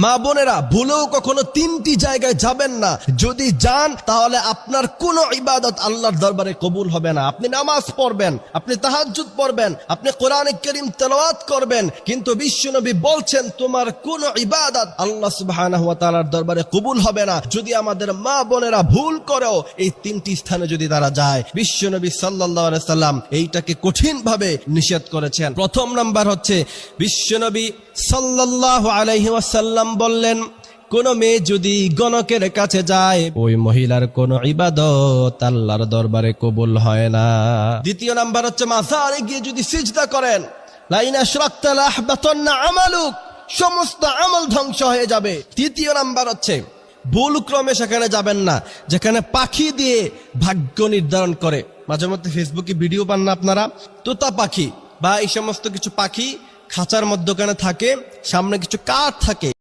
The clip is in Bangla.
মা বোনেরা, ভুলেও কখনো তিনটি জায়গায় যাবেন না। যদি যান তাহলে আপনার কোনো ইবাদত আল্লাহর দরবারে কবুল হবে না। আপনি নামাজ পড়বেন, আপনি তাহাজ্জুদ পড়বেন, আপনি কোরআন কারীম তেলাওয়াত করবেন, কিন্তু বিশ্বনবী বলছেন তোমার কোনো ইবাদত আল্লাহ সুবহানাহু ওয়া তাআলার দরবারে কবুল হবে না যদি আমাদের মা বোনেরা ভুল করেও এই তিনটি স্থানে যদি তারা যায়। বিশ্বনবী সাল্লাল্লাহু আলাইহি সাল্লাম এইটাকে কঠিনভাবে নিষেধ করেছেন। প্রথম নাম্বার হচ্ছে, বিশ্বনবী সাল্লাল্লাহু আলাইহি ওয়াসাল্লাম বললেন, কোন মেয়ে যদি গণকের কাছে যায় ওই মহিলার কোন ইবাদত আল্লাহর দরবারে কবুল হয় না। দ্বিতীয় নাম্বার হচ্ছে, মাজারে গিয়ে যদি সিজদা করেন, লাইন আশরাকতা লাহবাতান্না আমালুক, সমস্ত আমল ধ্বংস হয়ে যাবে। তৃতীয় নাম্বার হচ্ছে, ভুল ক্রমে সেখানে যাবেন না যেখানে পাখি দিয়ে ভাগ্য নির্ধারণ করে। মাঝে মধ্যে ফেসবুকে ভিডিও পান না আপনারা, তোতা পাখি বা এই সমস্ত কিছু পাখি খাঁচার মধ্যখানে থাকে, সামনে কিছু কাঠ থাকে।